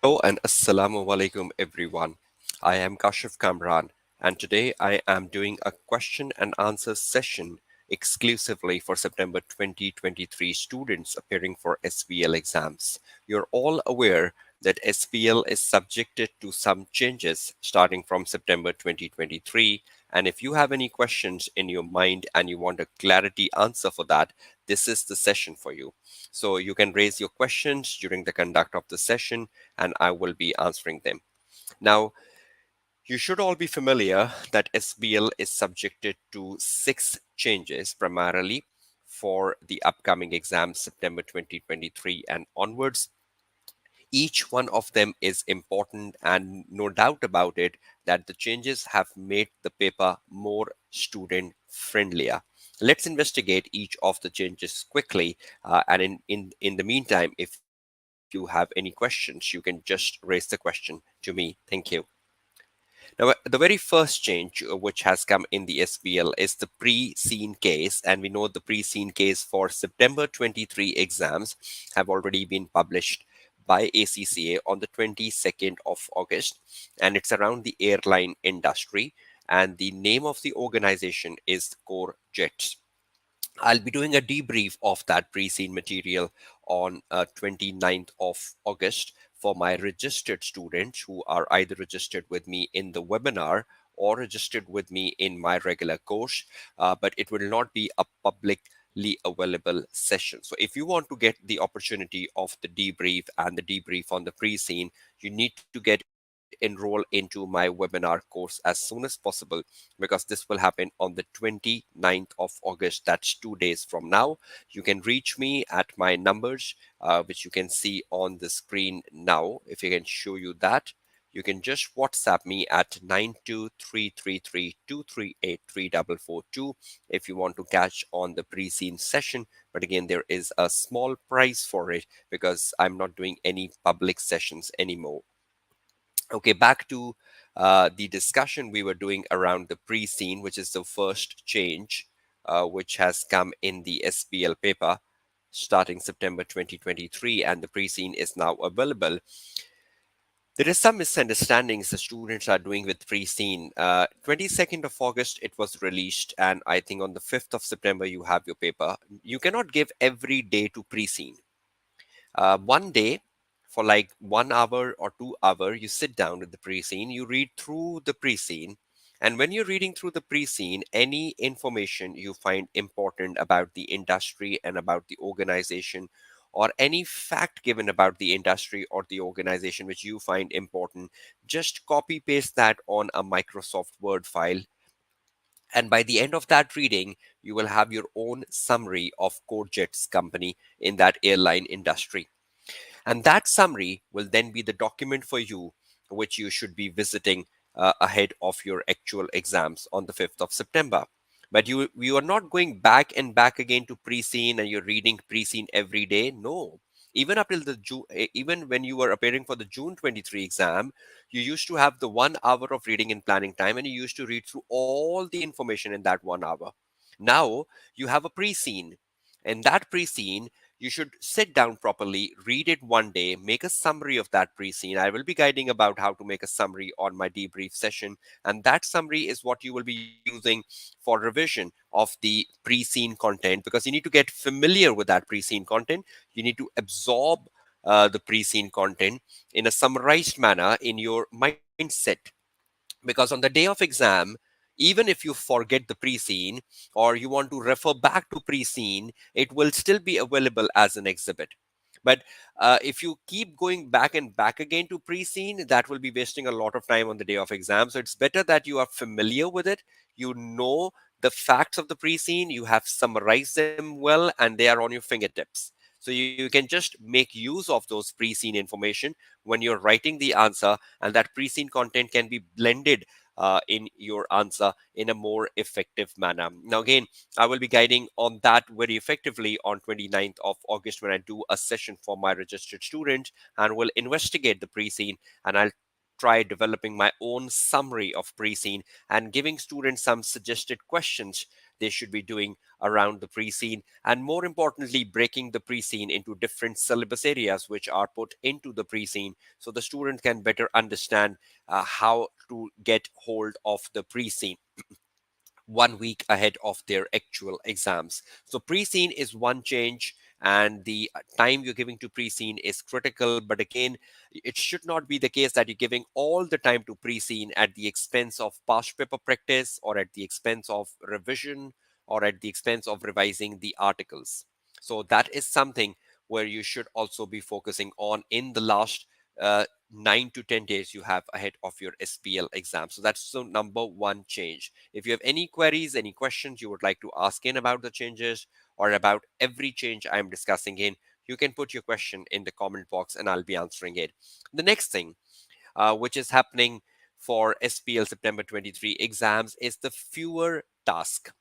Hello and Assalamu alaikum everyone. I am Kashif Kamran and today I am doing a question and answer session exclusively for September 2023 students appearing for SBL exams. You're all aware that SBL is subjected to some changes starting from September 2023, and if you have any questions in your mind and you want a clarity answer for that, this is the session for you. So you can raise your questions during the conduct of the session and I will be answering them. Now, you should all be familiar that SBL is subjected to 6 changes primarily for the upcoming exam September 2023 and onwards. Each one of them is important, and no doubt about it that the changes have made the paper more student friendlier. Let's investigate each of the changes quickly. And in the meantime, if you have any questions, you can just raise the question to me. Thank you. Now, the very first change which has come in the SBL is the pre-seen case, and we know the pre-seen case for September 23 exams have already been published by ACCA on the 22nd of August, and it's around the airline industry, and the name of the organization is Core Jets. I'll be doing a debrief of that pre-seen material on 29th of August for my registered students who are either registered with me in the webinar or registered with me in my regular course, but it will not be a publicly available session. So if you want to get the opportunity of the debrief and the debrief on the pre-scene, you need to get enrolled into my webinar course as soon as possible, because this will happen on the 29th of August. That's 2 days from now. You can reach me at my numbers, which you can see on the screen now. If I can show you that, you can just WhatsApp me at 923332383442 if you want to catch on the pre-scene session. But again, there is a small price for it because I'm not doing any public sessions anymore. Okay, back to the discussion we were doing around the pre-scene, which is the first change which has come in the SBL paper starting September 2023, and the pre-scene is now available. There is some misunderstandings the students are doing with pre-scene. 22nd of August it was released, and I think on the 5th of September you have your paper. You cannot give every day to pre-scene. One day for like 1 hour or 2 hour, you sit down with the pre-scene, you read through the pre-scene, and when you're reading through the pre-scene, any information you find important about the industry and about the organization, or any fact given about the industry or the organization which you find important, just copy paste that on a Microsoft Word file, and by the end of that reading you will have your own summary of Corejet's company in that airline industry. And that summary will then be the document for you, which you should be visiting ahead of your actual exams on the 5th of September. But you are not going back and back again to pre-scene and you're reading pre-scene every day. No. Even up till the June, even when you were appearing for the June 23 exam, you used to have the 1 hour of reading and planning time, and you used to read through all the information in that 1 hour. Now you have a pre-scene. In that pre-scene, you should sit down properly, read it one day, make a summary of that pre-scene. I will be guiding about how to make a summary on my debrief session, and that summary is what you will be using for revision of the pre-scene content, because you need to get familiar with that pre-scene content. You need to absorb the pre-scene content in a summarized manner in your mindset, because on the day of exam, even if you forget the pre-scene or you want to refer back to pre-scene, it will still be available as an exhibit. But if you keep going back and back again to pre-scene, that will be wasting a lot of time on the day of exam. So it's better that you are familiar with it, you know the facts of the pre-scene, you have summarized them well, and they are on your fingertips. So you can just make use of those pre-scene information when you're writing the answer, and that pre-scene content can be blended in your answer in a more effective manner. Now, again, I will be guiding on that very effectively on 29th of August when I do a session for my registered students, and will investigate the pre-scene, and I'll try developing my own summary of pre-scene and giving students some suggested questions they should be doing around the pre-scene, and more importantly, breaking the pre-scene into different syllabus areas which are put into the pre-scene, so the student can better understand how to get hold of the pre-scene 1 week ahead of their actual exams. So pre-scene is one change, and the time you're giving to pre-scene is critical. But again, it should not be the case that you're giving all the time to pre-scene at the expense of past paper practice, or at the expense of revision, or at the expense of revising the articles. So that is something where you should also be focusing on in the last 9 to 10 days you have ahead of your SBL exam. So that's the number one change. If you have any queries, any questions you would like to ask in about the changes, or about every change I'm discussing in, you can put your question in the comment box and I'll be answering it. The next thing, which is happening for SBL September 23 exams, is the fewer task.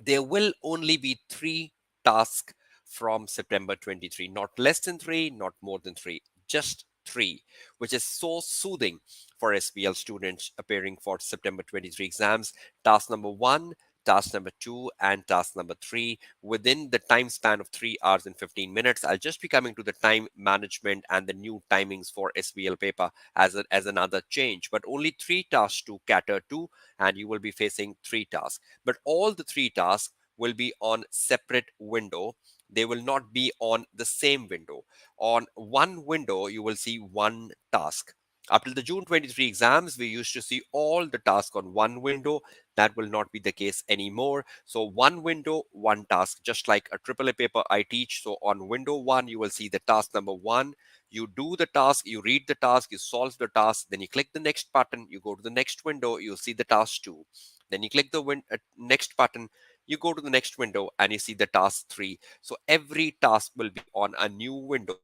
There will only be 3 tasks from September 23, not less than 3, not more than 3, just 3, which is so soothing for SBL students appearing for September 23 exams. Task number 1, task number 2, and task number 3 within the time span of 3 hours and 15 minutes. I'll just be coming to the time management and the new timings for SBL paper as another change, but only 3 tasks to cater to, and you will be facing 3 tasks. But all the 3 tasks will be on separate window. They will not be on the same window. On one window, you will see one task. Up till the June 23 exams, we used to see all the tasks on one window. That will not be the case anymore. So one window, one task, just like a AAA paper I teach. So on window 1, you will see the task number 1. You do the task, you read the task, you solve the task, then you click the next button, you go to the next window, you'll see the task 2. Then you click the next button, you go to the next window, and you see the task 3. So every task will be on a new window,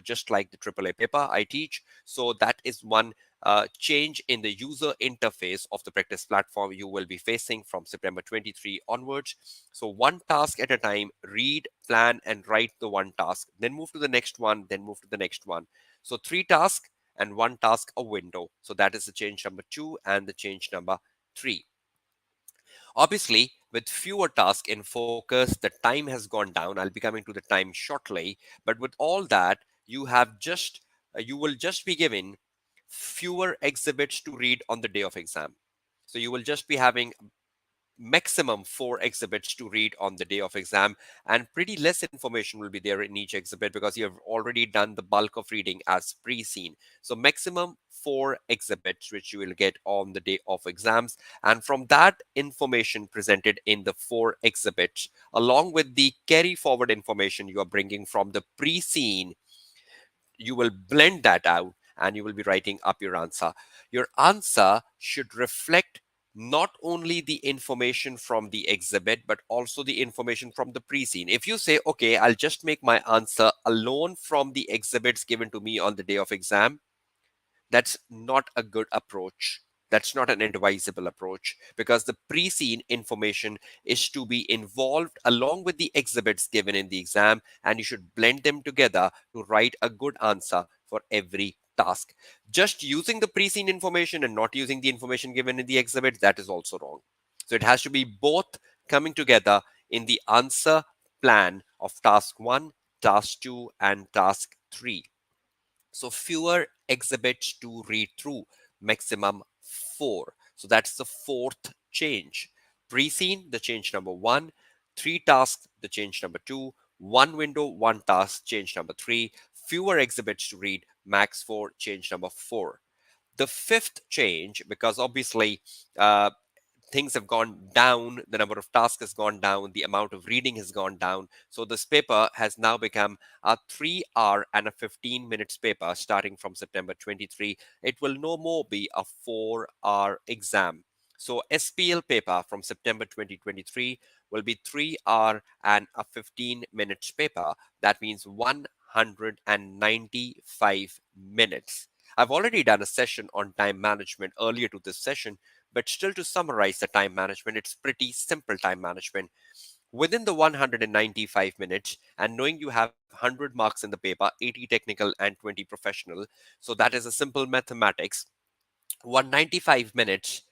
just like the AAA paper I teach. So that is one change in the user interface of the practice platform you will be facing from September 23 onwards. So one task at a time, read, plan, and write the one task, then move to the next one, then move to the next one. So 3 tasks and one task a window. So that is the change number 2 and the change number 3. Obviously, with fewer tasks in focus, the time has gone down. I'll be coming to the time shortly. But with all that, you will just be given fewer exhibits to read on the day of exam. So you will just be having maximum 4 exhibits to read on the day of exam, and pretty less information will be there in each exhibit because you have already done the bulk of reading as pre-seen. So maximum 4 exhibits which you will get on the day of exams, and from that information presented in the 4 exhibits, along with the carry forward information you are bringing from the pre-seen, you will blend that out and you will be writing up your answer. Your answer should reflect not only the information from the exhibit, but also the information from the pre-scene. If you say, okay, I'll just make my answer alone from the exhibits given to me on the day of exam, that's not a good approach. That's not an advisable approach, because the pre-seen information is to be involved along with the exhibits given in the exam, and you should blend them together to write a good answer for every task. Just using the pre-seen information and not using the information given in the exhibit, that is also wrong. So it has to be both coming together in the answer plan of task 1, task 2, and task 3. So fewer exhibits to read through, maximum 4. So that's the fourth change. Pre-seen, the change number 1. 3 tasks, the change number 2. One window, one task, change number 3. Fewer exhibits to read, max 4, change number 4. The fifth change, because obviously things have gone down, the number of tasks has gone down, the amount of reading has gone down. So this paper has now become a 3 hour and a 15 minutes paper starting from September 23. It will no more be a 4 hour exam. So SPL paper from September 2023 will be 3 hour and a 15 minutes paper. That means 195 minutes. I've already done a session on time management earlier to this session, but still, to summarize the time management, it's pretty simple time management. Within the 195 minutes, and knowing you have 100 marks in the paper, 80 technical and 20 professional, so that is a simple mathematics. 195 minutes,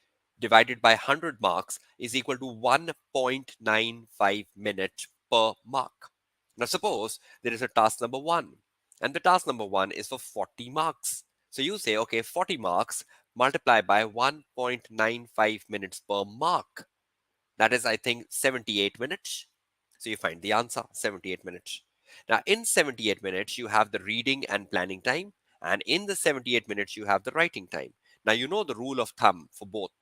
divided by 100 marks is equal to 1.95 minutes per mark. Now, suppose there is a task number one, and the task number one is for 40 marks. So you say, okay, 40 marks multiplied by 1.95 minutes per mark. That is, I think, 78 minutes. So you find the answer, 78 minutes. Now, in 78 minutes, you have the reading and planning time. And in the 78 minutes, you have the writing time. Now, you know the rule of thumb for both.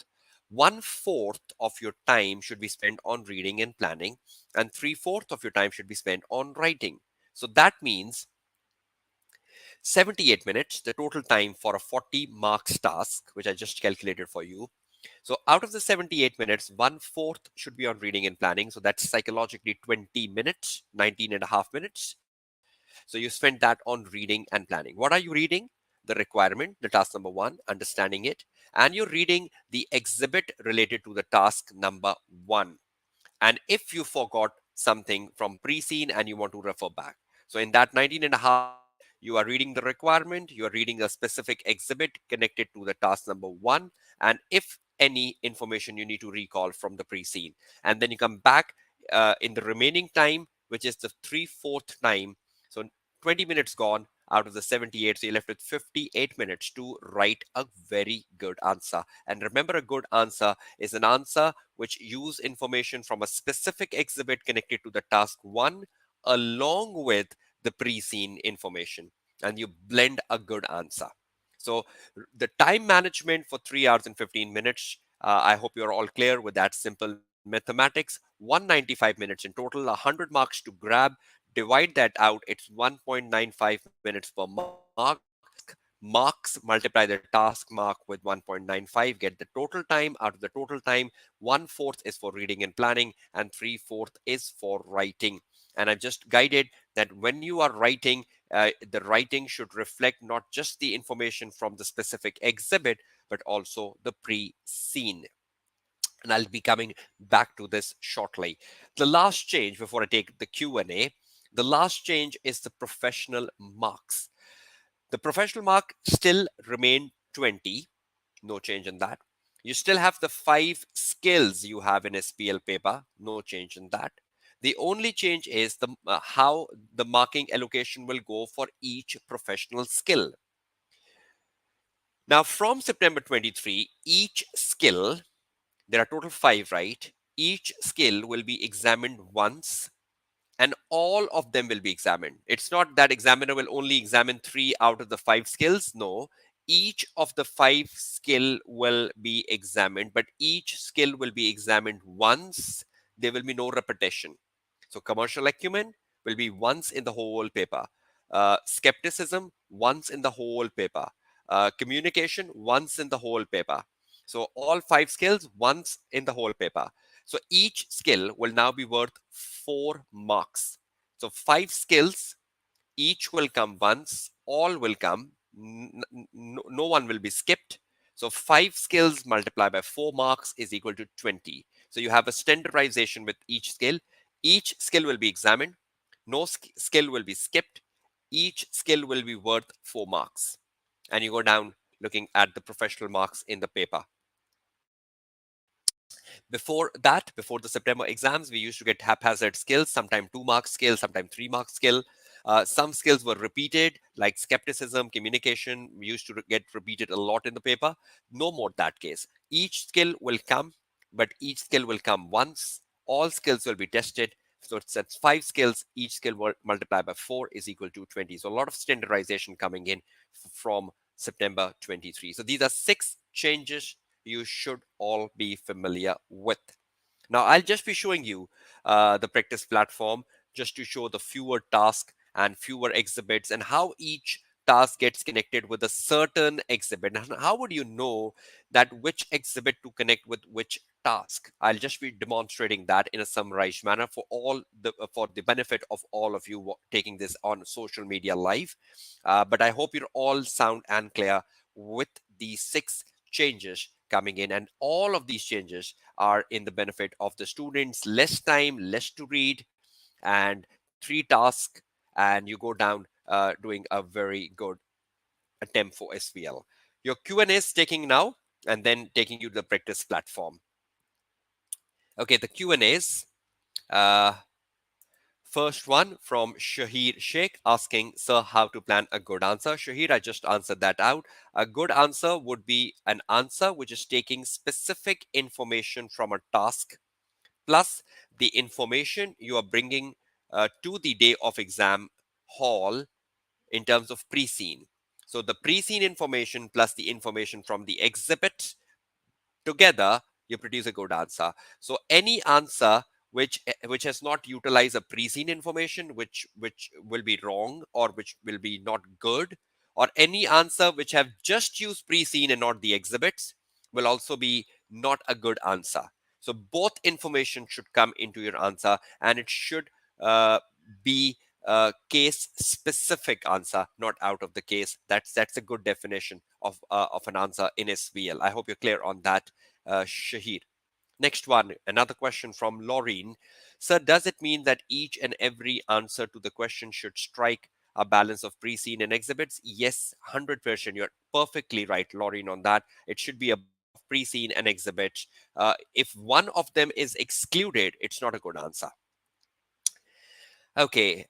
1/4 of your time should be spent on reading and planning, and 3/4 of your time should be spent on writing. So that means 78 minutes, the total time for a 40 marks task, which I just calculated for you. So out of the 78 minutes, 1/4 should be on reading and planning. So that's psychologically 20 minutes, 19 and a half minutes. So you spend that on reading and planning. What are you reading? The requirement, the task number one, understanding it. And you're reading the exhibit related to the task number one. And if you forgot something from pre-seen and you want to refer back. So in that 19 and a half minutes, you are reading the requirement, you are reading a specific exhibit connected to the task number one, and if any information you need to recall from the pre-seen. And then you come back in the remaining time, which is the 3/4 time. So 20 minutes gone out of the 78. So you're left with 58 minutes to write a very good answer. And remember, a good answer is an answer which use information from a specific exhibit connected to the task one along with the pre-seen information, and you blend a good answer. So the time management for 3 hours and 15 minutes, I hope you're all clear with that simple mathematics. 195 minutes in total, 100 marks to grab. Divide that out, it's 1.95 minutes per mark. Marks, multiply the task mark with 1.95, get the total time. Out of the total time, 1/4 is for reading and planning, and 3/4 is for writing. And I've just guided that when you are writing, the writing should reflect not just the information from the specific exhibit, but also the pre-seen. And I'll be coming back to this shortly. The last change before I take the Q&A, the last change is the professional marks. The professional mark still remain 20, no change in that. You still have the 5 skills you have in SPL paper, no change in that. The only change is the how the marking allocation will go for each professional skill. Now, from September 23, each skill, there are total 5, right? Each skill will be examined once, and all of them will be examined. It's not that examiner will only examine 3 out of the 5 skills. No, each of the 5 skill will be examined, but each skill will be examined once. There will be no repetition. So commercial acumen will be once in the whole paper. Skepticism once in the whole paper. Communication once in the whole paper. So all 5 skills once in the whole paper. So each skill will now be worth 4 marks. So 5 skills, each will come once, all will come, no one will be skipped. So 5 skills multiplied by 4 marks is equal to 20. So you have a standardization with each skill. Each skill will be examined, no skill will be skipped, each skill will be worth 4 marks. And you go down looking at the professional marks in the paper. Before that, before the September exams, we used to get haphazard skills, sometimes 2 mark skill, sometimes 3 mark skill. Some skills were repeated, like skepticism, communication. We used to get repeated a lot in the paper. No more that case. Each skill will come, but each skill will come once. All skills will be tested. So it's 5 skills. Each skill multiplied by 4 is equal to 20. So a lot of standardization coming in from September 23. So these are 6 changes you should all be familiar with. Now, I'll just be showing you the practice platform just to show the fewer tasks and fewer exhibits and how each task gets connected with a certain exhibit. And how would you know that which exhibit to connect with which task? I'll just be demonstrating that in a summarized manner for the benefit of all of you taking this on social media live. But I hope you're all sound and clear with these 6 changes coming in, and all of these changes are in the benefit of the students. Less time, less to read, and 3 tasks, and you go down doing a very good attempt for SPL. Your Q&A is taking now. and then taking you to the practice platform. Okay, the Q&As. Uh, First one from Shahir Sheikh asking, Sir, how to plan a good answer? Shahir, I just answered that out. A good answer would be an answer which is taking specific information from a task plus the information you are bringing to the day of exam hall in terms of pre-scene. So the pre-scene information plus the information from the exhibit together, you produce a good answer. So any answer which has not utilized a pre-scene information, which will be wrong or which will be not good, or any answer which have just used pre-scene and not the exhibits, will also be not a good answer. So both information should come into your answer, and it should be a case specific answer, not out of the case. That's a good definition of an answer in SBL. I hope you're clear on that, Shahid. Next one, another question from Laureen. Sir, does it mean that each and every answer to the question should strike a balance of pre-scene and exhibits? Yes, 100%. You're perfectly right, Laureen, on that. It should be a balance of pre-scene and exhibits. If one of them is excluded, it's not a good answer. Okay.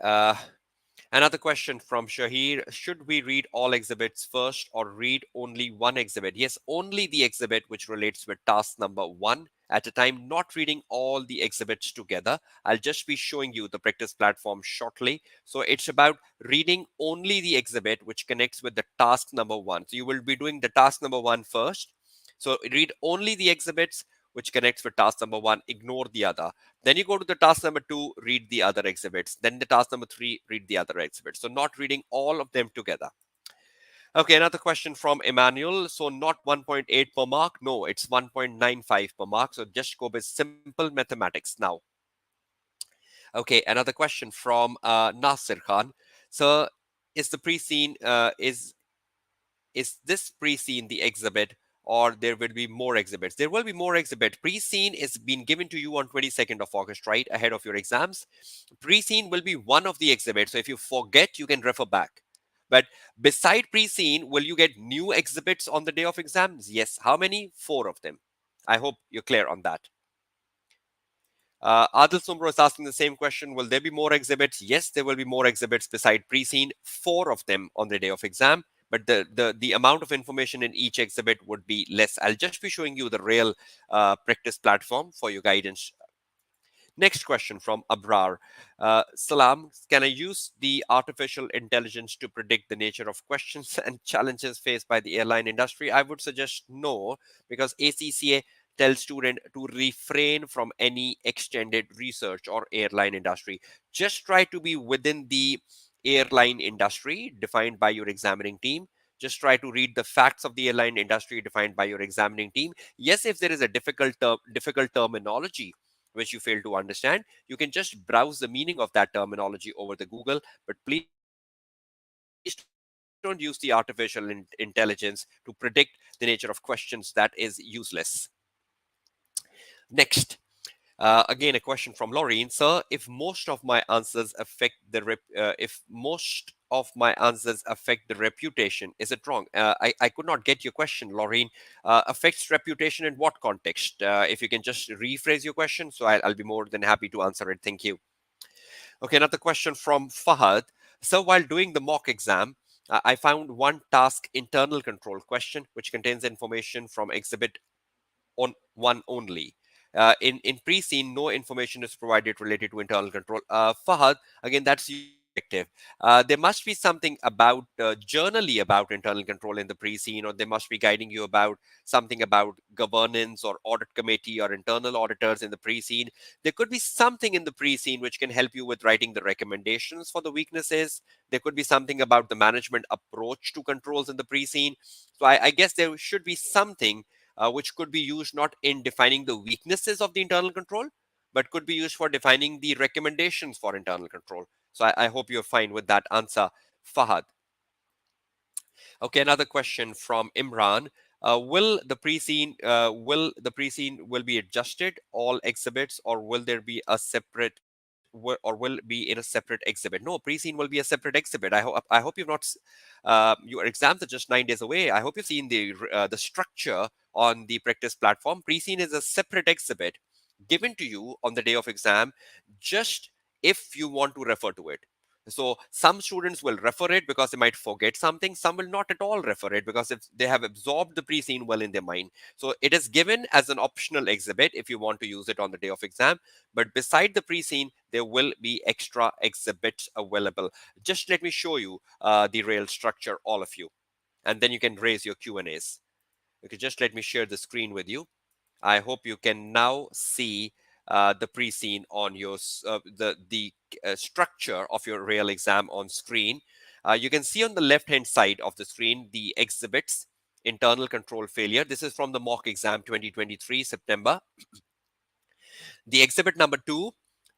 Another question from Shahir. Should we read all exhibits first or read only one exhibit? Yes, only the exhibit which relates with task number one at a time, not reading all the exhibits together. I'll just be showing you the practice platform shortly. So it's about reading only the exhibit which connects with the task number one. So you will be doing the task number one first. So read only the exhibits which connects with task number one, ignore the other. Then you go to the task number two, read the other exhibits. Then the task number three, read the other exhibits. So not reading all of them together. Okay, another question from Emmanuel. So not 1.8 per mark. No, it's 1.95 per mark. So just go with simple mathematics now. Okay, another question from Nasir Khan. So is the pre-scene is this pre-scene the exhibit, or there will be more exhibits? There will be more exhibit. Pre-scene is being given to you on 22nd of August, right ahead of your exams. Pre-scene will be one of the exhibits, so if you forget, you can refer back. But beside pre-scene, will you get new exhibits on the day of exams? Yes. How many? 4 of them. I hope you're clear on that. Adil Sumro is asking the same question. Will there be more exhibits? Yes, there will be more exhibits beside pre-scene, 4 of them on the day of exam. But the amount of information in each exhibit would be less. I'll just be showing you the real practice platform for your guidance. Next question from Abrar. Salam, can I use the artificial intelligence to predict the nature of questions and challenges faced by the airline industry? I would suggest no, because ACCA tells students to refrain from any extended research or airline industry. Just try to be within the airline industry defined by your examining team. Just try to read the facts of the airline industry defined by your examining team. Yes, if there is a difficult terminology which you fail to understand, you can just browse the meaning of that terminology over the Google. But please don't use the artificial intelligence to predict the nature of questions. That is useless. Next, again, a question from Laureen. Sir, if most of my answers affect the reputation, is it wrong? I could not get your question, Laureen. Affects reputation in what context? If you can just rephrase your question, so I'll be more than happy to answer it. Thank you. Okay, another question from Fahad. So while doing the mock exam, I found one task internal control question which contains information from exhibit on one only. In pre-scene, no information is provided related to internal control. Fahad, again, that's your perspective. There must be something about journally about internal control in the pre-scene, or they must be guiding you about something about governance or audit committee or internal auditors in the pre-scene. There could be something in the pre-scene which can help you with writing the recommendations for the weaknesses. There could be something about the management approach to controls in the pre-scene. So I guess there should be something which could be used not in defining the weaknesses of the internal control, but could be used for defining the recommendations for internal control. So I hope you're fine with that answer, Fahad. Okay, another question from Imran. Will the pre-scene will be adjusted all exhibits, or will there be a separate or will be in a separate exhibit? No, pre-scene will be a separate exhibit. I hope you've not your exams are just 9 days away. I hope you've seen the structure on the practice platform. Pre-seen is a separate exhibit given to you on the day of exam, just if you want to refer to it. So some students will refer it because they might forget something. Some will not at all refer it because if they have absorbed the pre-seen well in their mind. So it is given as an optional exhibit if you want to use it on the day of exam. But beside the pre-seen, there will be extra exhibits available. Just let me show you the real structure, all of you, and then you can raise your Q&As. Okay, just let me share the screen with you. I hope you can now see the pre-seen on your the structure of your real exam on screen. You can see on the left-hand side of the screen the exhibits, internal control failure. This is from the mock exam 2023 September. The exhibit number 2,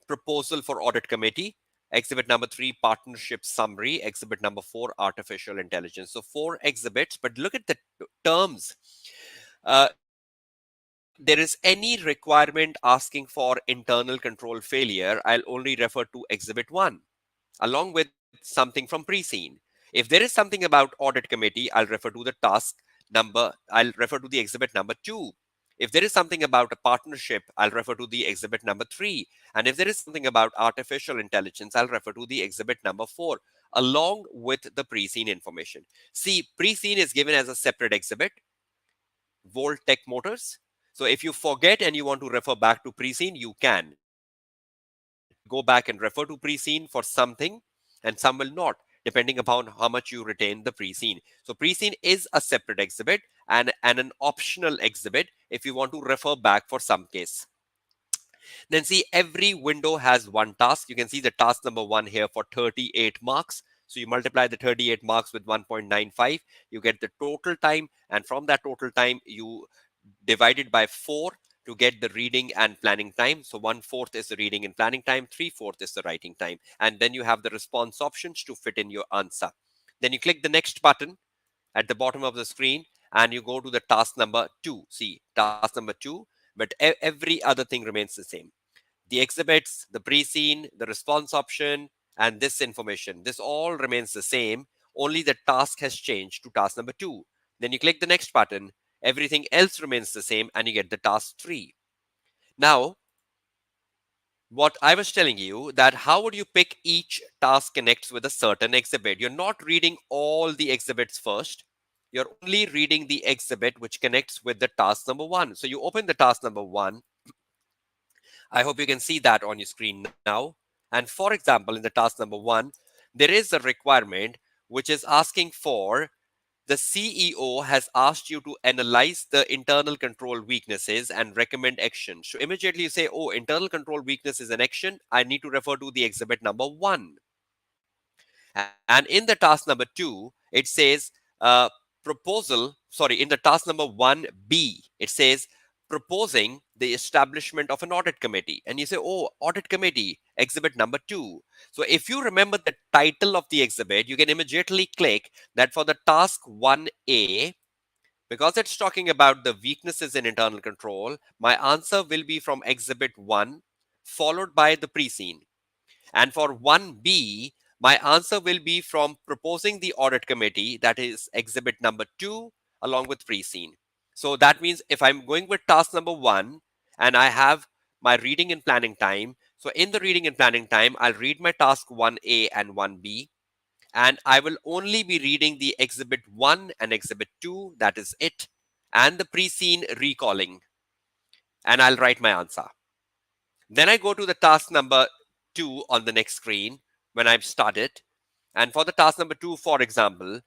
proposal for audit committee. Exhibit number 3, partnership summary. Exhibit number 4, artificial intelligence. So 4 exhibits, but look at the terms. If there is any requirement asking for internal control failure, I'll only refer to exhibit 1 along with something from pre-seen. If there is something about audit committee, I'll refer to the task number, I'll refer to the exhibit number 2. If there is something about a partnership, I'll refer to the exhibit number 3. And if there is something about artificial intelligence, I'll refer to the exhibit number 4, along with the pre-seen information. See, pre-seen is given as a separate exhibit, Volt Tech Motors. So if you forget and you want to refer back to pre-seen, you can. Some will go back and refer to pre-seen for something, and some will not, depending upon how much you retain the pre-seen. So pre-seen is a separate exhibit and an optional exhibit if you want to refer back for some case. Then see, every window has one task. You can see the task number 1 here for 38 marks. So you multiply the 38 marks with 1.95, you get the total time, and from that total time, you divide it by 4 to get the reading and planning time. So 1/4 is the reading and planning time, 3/4 is the writing time. And then you have the response options to fit in your answer. Then you click the next button at the bottom of the screen and you go to the task number 2. See, task number 2, but every other thing remains the same. The exhibits, the pre-seen, the response option, and this information, this all remains the same. Only the task has changed to task number 2. Then you click the next button, everything else remains the same, and you get the task 3. Now, what I was telling you, that how would you pick each task connects with a certain exhibit? You're not reading all the exhibits first. You're only reading the exhibit which connects with the task number 1. So you open the task number 1. I hope you can see that on your screen now. And for example, in the task number 1, there is a requirement which is asking for the CEO has asked you to analyze the internal control weaknesses and recommend action. So immediately you say, oh, internal control weakness is an action. I need to refer to the exhibit number 1. And in the task number 2, it says in the task number 1B, it says proposing the establishment of an audit committee. And you say, oh, audit committee, exhibit number 2. So if you remember the title of the exhibit, you can immediately click that for the task 1A, because it's talking about the weaknesses in internal control, my answer will be from exhibit 1, followed by the pre-seen. And for 1B, my answer will be from proposing the audit committee, that is exhibit number 2, along with pre-seen. So that means if I'm going with task number 1 and I have my reading and planning time, so in the reading and planning time, I'll read my task 1A and 1B, and I will only be reading the exhibit 1 and exhibit 2, that is it, and the pre-seen recalling, and I'll write my answer. Then I go to the task number 2 on the next screen when I've started. And for the task number 2, for example,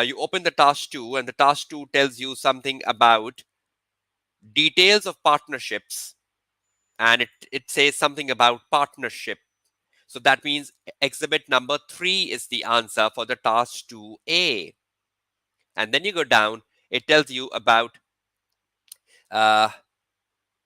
you open the task 2 and the task 2 tells you something about details of partnerships. And it says something about partnership. So that means exhibit number 3 is the answer for the task 2A. And then you go down, it tells you about uh,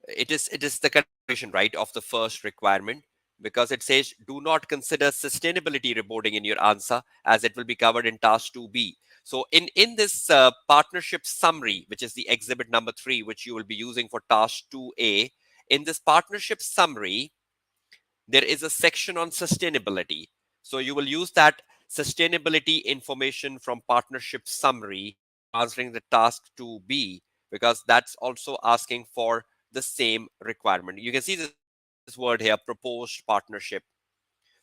it is the continuation, right, of the first requirement, because it says do not consider sustainability reporting in your answer as it will be covered in task 2B. So in this partnership summary, which is the exhibit number 3, which you will be using for task 2A, in this partnership summary, there is a section on sustainability. So you will use that sustainability information from partnership summary while answering the task 2B. because that's also asking for the same requirement. You can see this word here, proposed partnership.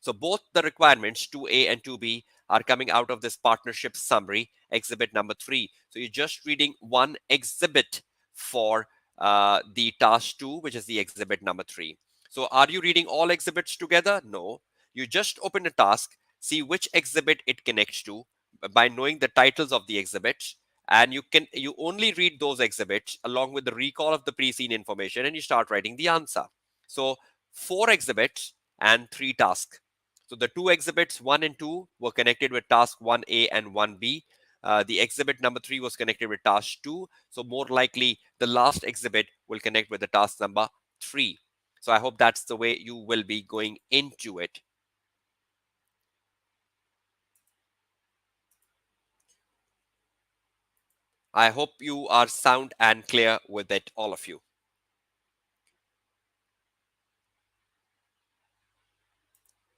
So both the requirements 2A and 2B are coming out of this partnership summary, exhibit number 3. So you're just reading one exhibit for the task 2, which is the exhibit number 3. So are you reading all exhibits together? No. You just open a task, see which exhibit it connects to by knowing the titles of the exhibits, and you only read those exhibits along with the recall of the pre-seen information, and you start writing the answer. So 4 exhibits and 3 tasks. So the 2 exhibits 1 and 2 were connected with task 1A and 1B. The exhibit number 3 was connected with task 2. So more likely the last exhibit will connect with the task number 3. So I hope that's the way you will be going into it. I hope you are sound and clear with it, all of you.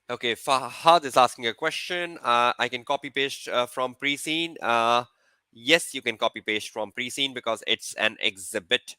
Okay, Fahad is asking a question. I can copy paste from pre-seen. Yes, you can copy paste from pre-seen because it's an exhibit.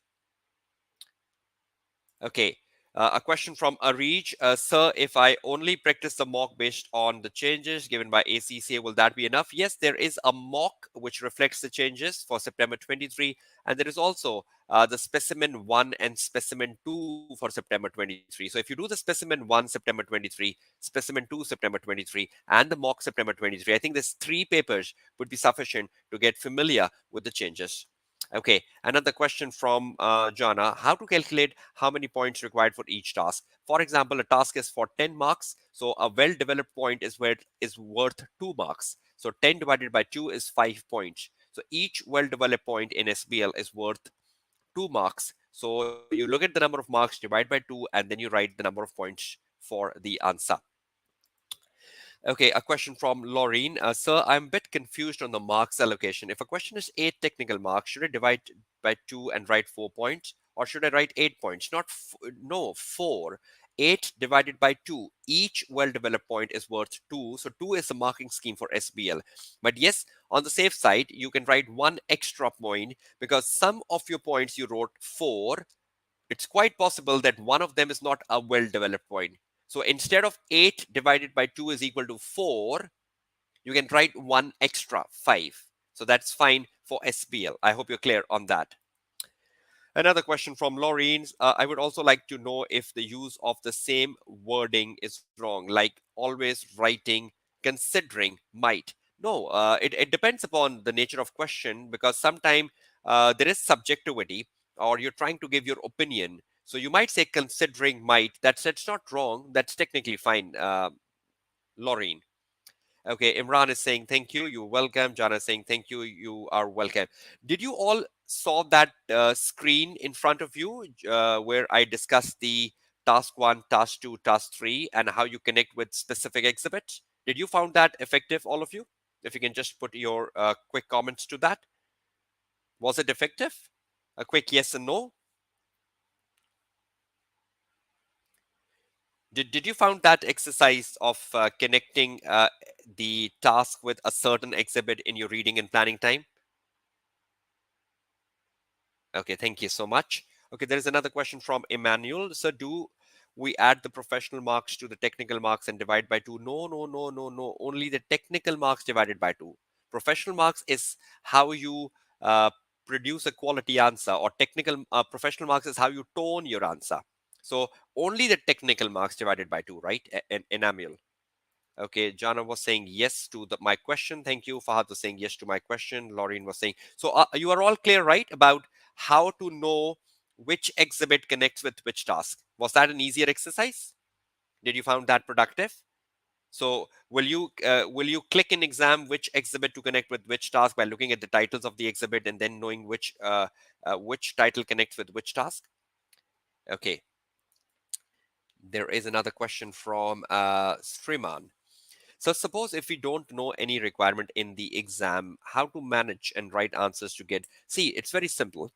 Okay. A question from Arij. Sir, if I only practice the mock based on the changes given by ACCA, will that be enough? Yes, there is a mock which reflects the changes for September 23. And there is also the specimen 1 and specimen 2 for September 23. So if you do the specimen 1 September 23, specimen 2 September 23, and the mock September 23, I think these 3 papers would be sufficient to get familiar with the changes. Okay, another question from Jana. How to calculate how many points required for each task? For example, a task is for 10 marks. So a well-developed point is where it is worth 2 marks. So 10 divided by 2 is 5 points. So each well-developed point in SBL is worth 2 marks. So you look at the number of marks, divide by 2, and then you write the number of points for the answer. Okay, a question from Laureen. Sir, I'm a bit confused on the marks allocation. If a question is 8 technical marks, should I divide by 2 and write 4 points? Or should I write 8 points? No, 4. 8 divided by 2. Each well-developed point is worth 2. So 2 is the marking scheme for SBL. But yes, on the safe side, you can write 1 extra point because some of your points you wrote 4. It's quite possible that one of them is not a well-developed point. So instead of 8 divided by 2 is equal to 4, you can write 1 extra, 5. So that's fine for SBL. I hope you're clear on that. Another question from Laureen. I would also like to know if the use of the same wording is wrong, like always writing, considering, might. No, it depends upon the nature of question because sometimes there is subjectivity or you're trying to give your opinion. So you might say considering might. That's not wrong. That's technically fine, Laureen. Okay, Imran is saying thank you. You're welcome. Jana is saying thank you. You are welcome. Did you all saw that screen in front of you where I discussed the task 1, task 2, task 3, and how you connect with specific exhibits? Did you found that effective, all of you? If you can just put your quick comments to that. Was it effective? A quick yes and no. Did you found that exercise of connecting the task with a certain exhibit in your reading and planning time? Okay, thank you so much. Okay, there is another question from Emmanuel. So do we add the professional marks to the technical marks and divide by 2? No, no, no, no, no. Only the technical marks divided by 2. Professional marks is how you uh, produce a quality answer, or technical professional marks is how you tone your answer. So only the technical marks divided by 2, right? Enamel. Okay, Jana was saying yes to my question. Thank you. Fahad was saying yes to my question. Laureen was saying. So you are all clear, right, about how to know which exhibit connects with which task? Was that an easier exercise? Did you found that productive? So will you click in exam which exhibit to connect with which task by looking at the titles of the exhibit and then knowing which title connects with which task? Okay. There is another question from Sriman. So suppose if we don't know any requirement in the exam, how to manage and write answers to get, see, it's very simple.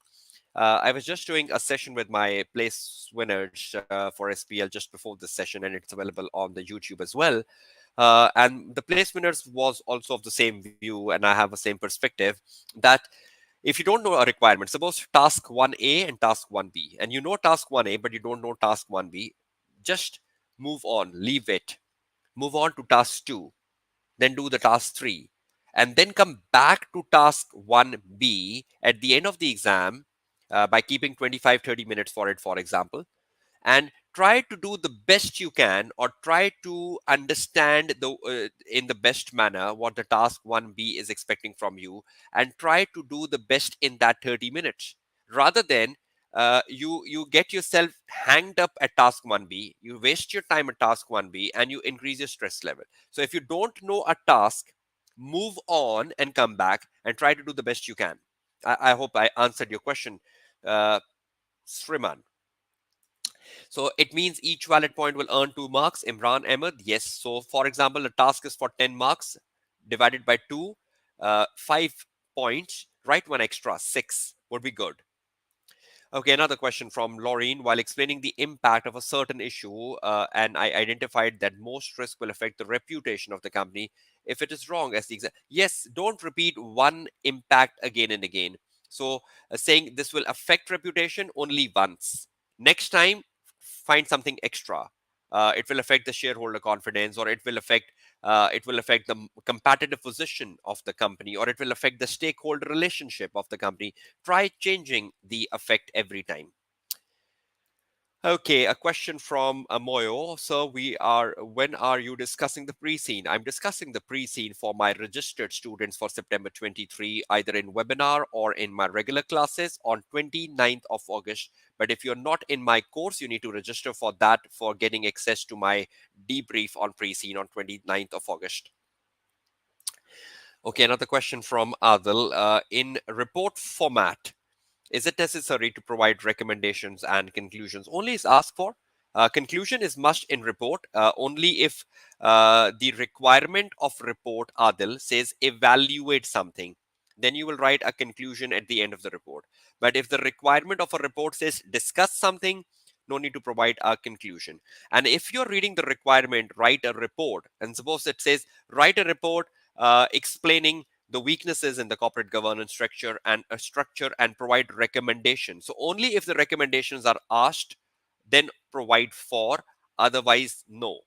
I was just doing a session with my place winners for SPL just before this session, and it's available on the YouTube as well. And the place winners was also of the same view, and I have the same perspective that If you don't know a requirement, suppose task 1A and task 1B, and you know task 1A, but you don't know task 1B, just move on, leave it, move on to task 2, then do the task 3, and then come back to task 1B at the end of the exam by keeping 25-30 minutes for it, for example, and try to do the best you can, or try to understand in the best manner what the task 1B is expecting from you, and try to do the best in that 30 minutes, rather than you get yourself hanged up at task 1B, you waste your time at task 1B, and you increase your stress level. So if you don't know a task, move on and come back and try to do the best you can. I hope I answered your question, uh, Sriman. So it means each valid point will earn 2 marks. Imran Ahmed, yes. So for example, the task is for 10 marks divided by 2, 5 points, write one extra, 6 would be good. Okay, another question from Laureen. While explaining the impact of a certain issue, and I identified that most risk will affect the reputation of the company if it is wrong as the exam. Yes, don't repeat one impact again and again. So saying this will affect reputation only once. Next time, find something extra. It will affect the shareholder confidence, or it will affect the competitive position of the company, or it will affect the stakeholder relationship of the company. Try changing the effect every time. Okay, a question from Moyo. So when are you discussing the pre-scene? I'm discussing the pre-scene for my registered students for September 23, either in webinar or in my regular classes on 29th of August. But if you're not in my course, you need to register for that, for getting access to my debrief on pre-scene on 29th of August. Okay, another question from Adil. In report format, is it necessary to provide recommendations and conclusions? Only is asked for. Conclusion is must in report only if the requirement of report, Adil, says evaluate something. Then you will write a conclusion at the end of the report. But if the requirement of a report says discuss something, no need to provide a conclusion. And if you're reading the requirement, write a report. And suppose it says write a report explaining the weaknesses in the corporate governance structure and provide recommendations. So only if the recommendations are asked, then provide for, otherwise no.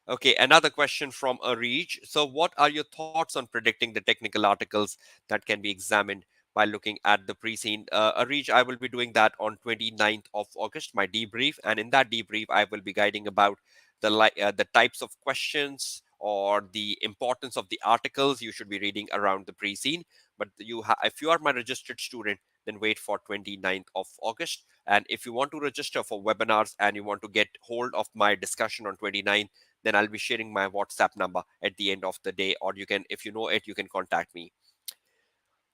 Okay, another question from Arij. So what are your thoughts on predicting the technical articles that can be examined by looking at the pre-scene? Arij, I will be doing that on 29th of August, my debrief. And in that debrief, I will be guiding about the types of questions or the importance of the articles you should be reading around the pre-scene. But if you are my registered student, then wait for 29th of August. And if you want to register for webinars and you want to get hold of my discussion on 29th, then I'll be sharing my WhatsApp number at the end of the day, or you can, if you know it, you can contact me.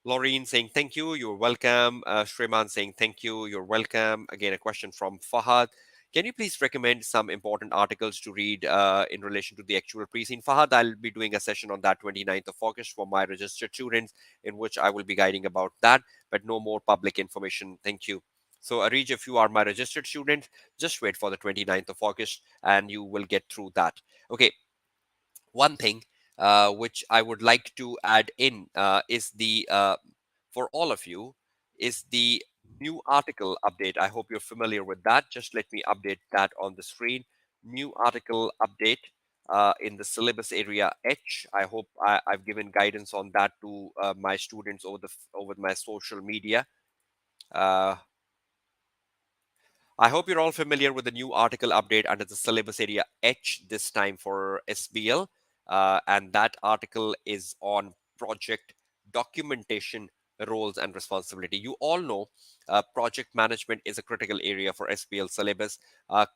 Laureen saying thank you, you're welcome. Shriman saying thank you, you're welcome. Again, a question from Fahad. Can you please recommend some important articles to read in relation to the actual pre-scene? Fahad, I'll be doing a session on that 29th of August for my registered students, in which I will be guiding about that, but no more public information. Thank you. So, Arij, if you are my registered student, just wait for the 29th of August and you will get through that. Okay, one thing which I would like to add in is for all of you, is the new article update. I hope you're familiar with that. Just let me update that on the screen. New article update in the syllabus area H. I hope I've given guidance on that to my students over my social media. Uh, I hope you're all familiar with the new article update under the syllabus area H, this time for SBL. And that article is on project documentation, roles and responsibility. You all know project management is a critical area for SBL syllabus.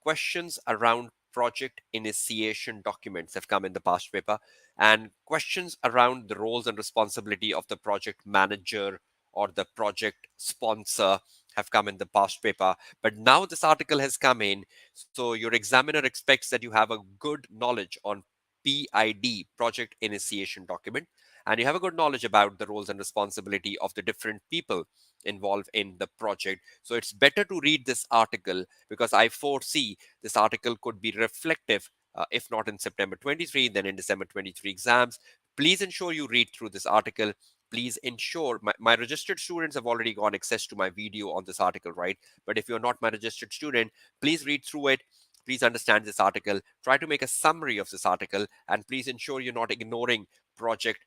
Questions around project initiation documents have come in the past paper, and questions around the roles and responsibility of the project manager or the project sponsor have come in the past paper. But now this article has come in, so your examiner expects that you have a good knowledge on PID, project initiation document, and you have a good knowledge about the roles and responsibility of the different people involved in the project. So it's better to read this article, because I foresee this article could be reflective, if not in September 23, then in December 23 exams. Please ensure you read through this article. please ensure my registered students have already got access to my video on this article, right? But if you're not my registered student, please read through it. Please understand this article. Try to make a summary of this article, and please ensure you're not ignoring project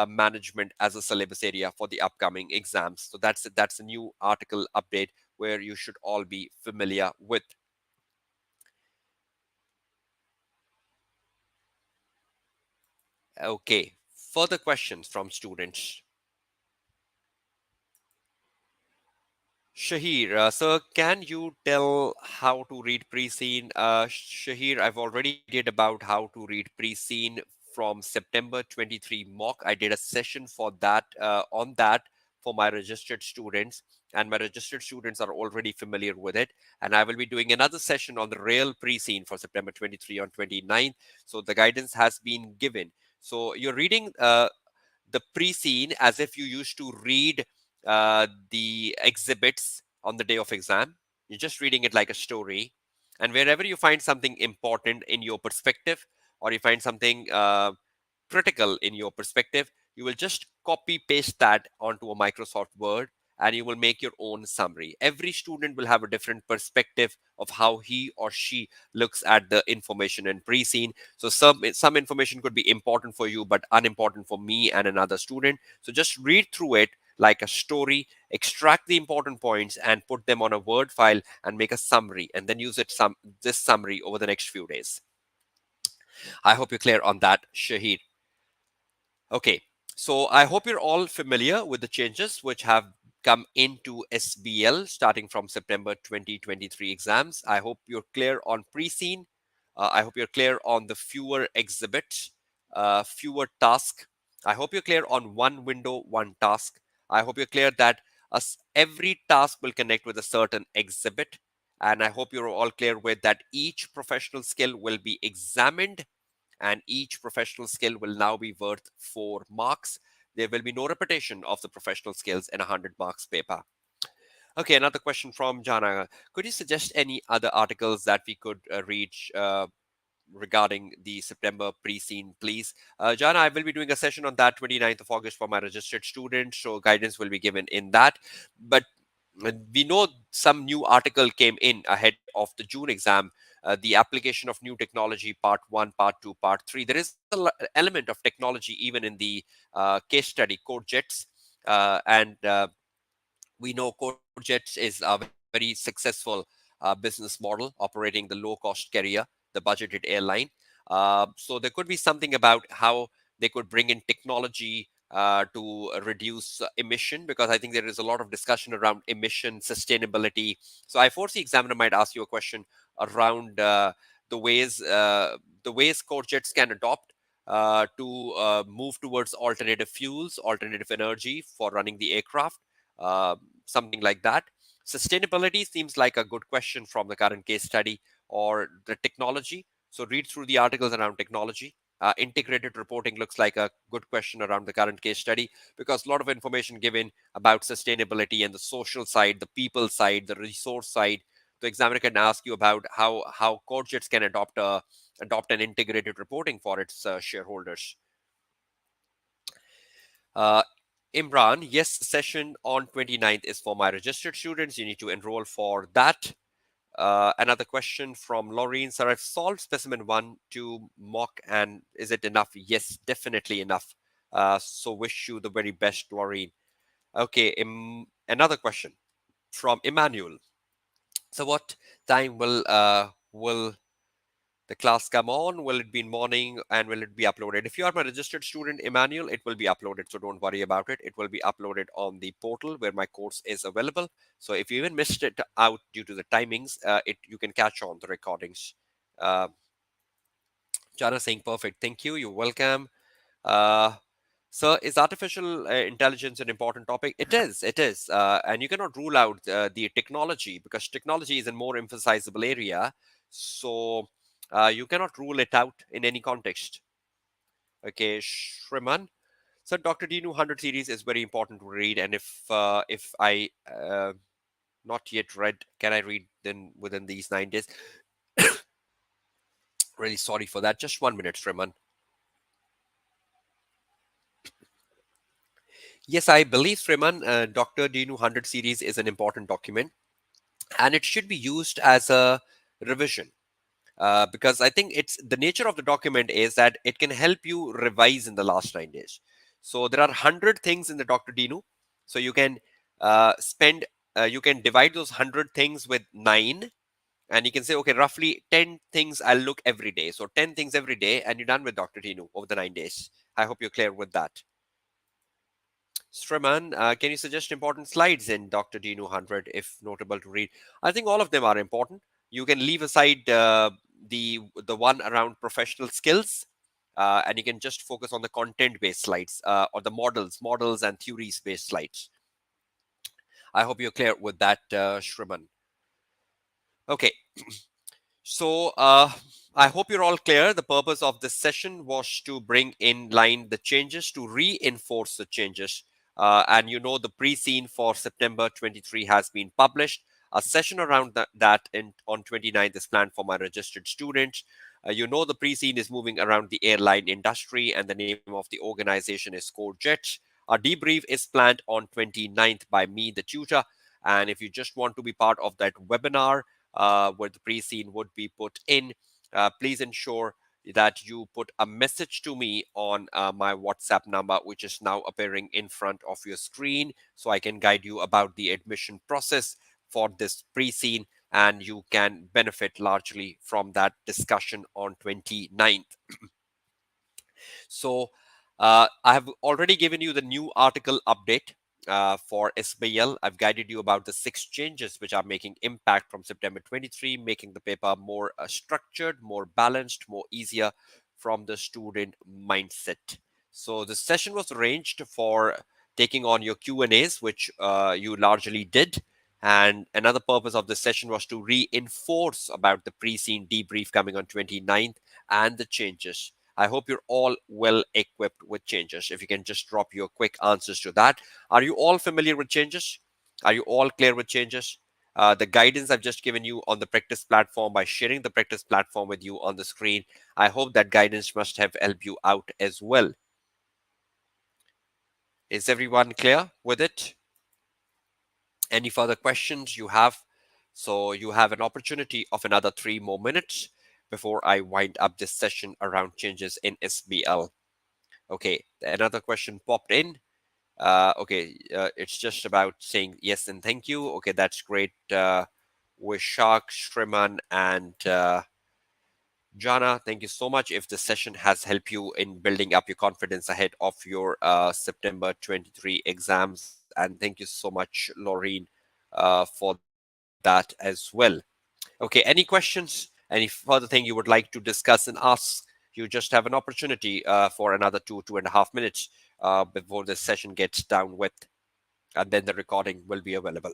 management as a syllabus area for the upcoming exams. So that's a new article update where you should all be familiar with. Okay, further questions from students. Shahir, sir, can you tell how to read pre-scene? Shahir, I've already did about how to read pre-scene from September 23 mock. I did a session for that on that for my registered students, and my registered students are already familiar with it. And I will be doing another session on the real pre-scene for September 23 on 29th. So the guidance has been given. So you're reading the pre-scene as if you used to read the exhibits on the day of exam. You're just reading it like a story. And wherever you find something important in your perspective, or you find something critical in your perspective, you will just copy paste that onto a Microsoft Word, and you will make your own summary. Every student will have a different perspective of how he or she looks at the information in pre-scene. So some information could be important for you but unimportant for me and another student. So just read through it like a story, extract the important points and put them on a Word file and make a summary, and then use this summary over the next few days. I hope you're clear on that, Shahid. Okay, so I hope you're all familiar with the changes which have come into SBL starting from September 2023 exams. I hope you're clear on pre-scene. I hope you're clear on the fewer exhibits, fewer tasks. I hope you're clear on one window, one task. I hope you're clear that every task will connect with a certain exhibit. And I hope you're all clear with that each professional skill will be examined, and each professional skill will now be worth 4 marks. There will be no repetition of the professional skills in a 100 marks paper. Okay, another question from Jana. Could you suggest any other articles that we could read regarding the September pre-scene, please? Jana, I will be doing a session on that 29th of August for my registered students, so guidance will be given in that. But we know some new article came in ahead of the June exam, the application of new technology, part 1, part 2, part 3. There is an element of technology even in the case study, code jets. And we know CodeJets is a very successful business model operating the low cost carrier, the budgeted airline. So there could be something about how they could bring in technology to reduce emission, because I think there is a lot of discussion around emission sustainability. So I foresee examiner might ask you a question around the ways CodeJets can adopt to move towards alternative fuels, alternative energy for running the aircraft, uh, something like that. Sustainability seems like a good question from the current case study, or the technology. So read through the articles around technology. Integrated reporting looks like a good question around the current case study, because a lot of information given about sustainability and the social side, the people side, the resource side. The examiner can ask you about how Courgette can adopt an integrated reporting for its shareholders. Uh, Imran, yes, session on 29th is for my registered students. You need to enroll for that. Another question from Laureen. Sir, I've solved specimen 1 to mock, and is it enough? Yes, definitely enough. So wish you the very best, Laureen. Okay, another question from Emmanuel. So what time will the class come on? Will it be in morning, and will it be uploaded? If you are my registered student, Emmanuel, it will be uploaded. So don't worry about it. It will be uploaded on the portal where my course is available. So if you even missed it out due to the timings, you can catch on the recordings. Uh, Jana saying perfect. Thank you. You're welcome. Uh, so is artificial intelligence an important topic? It is. It is. And you cannot rule out the technology, because technology is a more emphasizable area. So you cannot rule it out in any context. Okay, Shriman. So Dr. Dinu 100 series is very important to read. And if I not yet read, can I read then within these 9 days? Really sorry for that. Just 1 minute, Shriman. Yes, I believe, Sriman, Dr. Dinu 100 series is an important document and it should be used as a revision. Because I think it's the nature of the document is that it can help you revise in the last 9 days. So there are 100 things in the Dr. Dinu. So you can you can divide those 100 things with 9, and you can say, okay, roughly 10 things I'll look every day. So 10 things every day, and you're done with Dr. Dinu over the 9 days. I hope you're clear with that. Sriman, can you suggest important slides in Dr. Dinu 100 if notable to read? I think all of them are important. You can leave aside the one around professional skills, and you can just focus on the content-based slides or the models and theories-based slides. I hope you're clear with that, Shriman. Okay, so I hope you're all clear. The purpose of this session was to bring in line the changes, to reinforce the changes. And you know the pre-scene for September 23 has been published. A session around that on 29th is planned for my registered students. You know the pre-scene is moving around the airline industry and the name of the organization is Core Jets. A debrief is planned on 29th by me, the tutor. And if you just want to be part of that webinar, where the pre-scene would be put in, please ensure that you put a message to me on my WhatsApp number, which is now appearing in front of your screen, so I can guide you about the admission process for this pre-scene, and you can benefit largely from that discussion on 29th. So I have already given you the new article update for SBL. I've guided you about the 6 changes which are making impact from September 23, making the paper more structured, more balanced, more easier from the student mindset. So the session was arranged for taking on your Q&As, which you largely did. And another purpose of the session was to reinforce about the pre-scene debrief coming on 29th and the changes. I hope you're all well equipped with changes. If you can just drop your quick answers to that. Are you all familiar with changes? Are you all clear with changes? The guidance I've just given you on the practice platform by sharing the practice platform with you on the screen, I hope that guidance must have helped you out as well. Is everyone clear with it? Any further questions you have? So you have an opportunity of another 3 more minutes before I wind up this session around changes in SBL. Okay, another question popped in. It's just about saying yes and thank you. Okay, that's great. Wishak, Shriman, and Jana, thank you so much. If the session has helped you in building up your confidence ahead of your September 23 exams, and thank you so much, Laureen, for that as well. Okay, any questions? Any further thing you would like to discuss and ask? You just have an opportunity for another 2.5 minutes before the session gets down with, and then the recording will be available.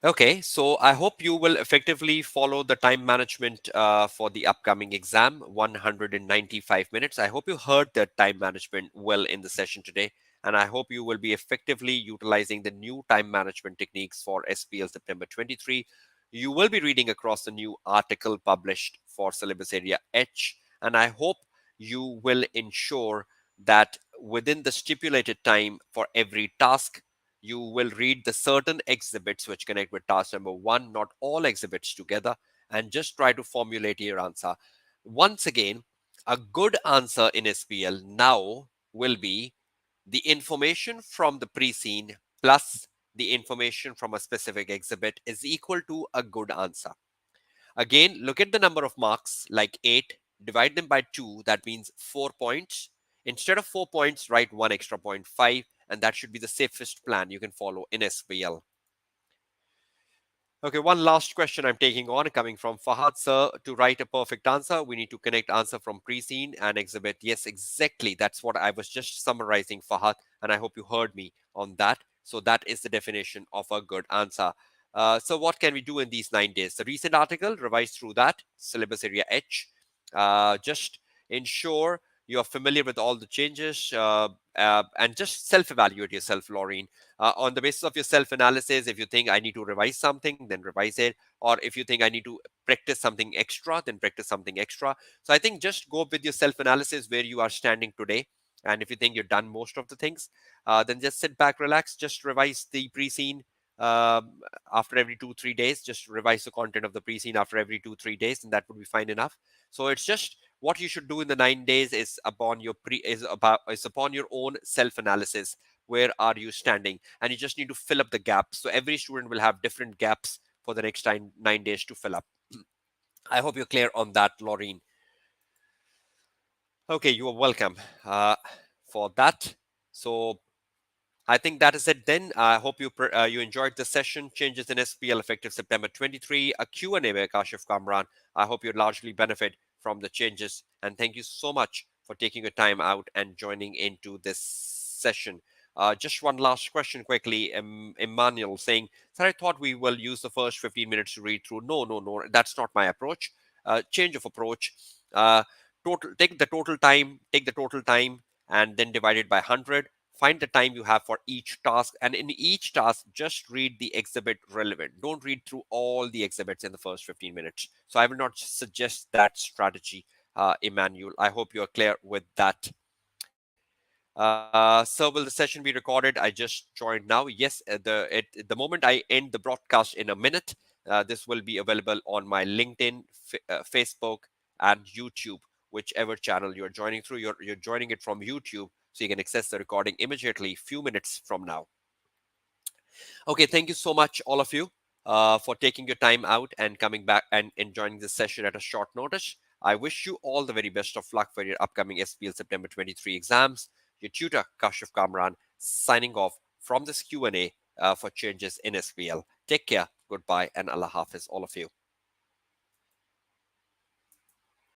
Okay, so I hope you will effectively follow the time management for the upcoming exam, 195 minutes. I hope you heard the time management well in the session today, and I hope you will be effectively utilizing the new time management techniques for SPL September 23. You will be reading across the new article published for syllabus area H, and I hope you will ensure that within the stipulated time for every task, you will read the certain exhibits which connect with task number 1, not all exhibits together, and just try to formulate your answer. Once again, a good answer in SPL now will be the information from the pre-scene plus the information from a specific exhibit is equal to a good answer. Again, look at the number of marks, like 8, divide them by 2, that means 4 points. Instead of 4 points, write 1 extra point, 5, and that should be the safest plan you can follow in SPL. Okay, one last question I'm taking on coming from Fahad sir. To write a perfect answer, we need to connect answer from pre-scene and exhibit. Yes, exactly. That's what I was just summarizing, Fahad, and I hope you heard me on that. So that is the definition of a good answer. So what can we do in these 9 days? The recent article, revise through that, syllabus area H. Just ensure you're familiar with all the changes and just self-evaluate yourself, Laureen. On the basis of your self-analysis, if you think I need to revise something, then revise it. Or if you think I need to practice something extra, then practice something extra. So I think just go with your self-analysis where you are standing today. And if you think you've done most of the things, then just sit back, relax, just revise the pre-scene after every 2-3 days. Just revise the content of the pre-scene after every 2-3 days, and that would be fine enough. So it's just what you should do in the 9 days is upon your own self-analysis. Where are you standing? And you just need to fill up the gaps. So every student will have different gaps for the next 9 days to fill up. I hope you're clear on that, Laureen. Okay, you are welcome for that. So I think that is it then. I hope you enjoyed the session, Changes in SBL effective September 23, a Q&A by Kashif Kamran. I hope you largely benefit from the changes. And thank you so much for taking your time out and joining into this session. Just one last question quickly. Emmanuel saying, Sir, I thought we will use the first 15 minutes to read through. No, no, no. That's not my approach. Change of approach. Take the total time and then divide it by 100. Find the time you have for each task, and in each task just read the exhibit relevant. Don't read through all the exhibits in the first 15 minutes. So I will not suggest that strategy, Emmanuel. I hope you are clear with that. So will the session be recorded? I just joined now. Yes, the moment I end the broadcast in a minute, this will be available on my LinkedIn, Facebook, and YouTube, whichever channel you're joining through. You're joining it from YouTube, so you can access the recording immediately, few minutes from now. Okay, thank you so much, all of you, for taking your time out and coming back and joining this session at a short notice. I wish you all the very best of luck for your upcoming SBL September 23 exams. Your tutor, Kashif Kamran, signing off from this Q&A for Changes in SBL. Take care, goodbye, and Allah Hafiz, all of you.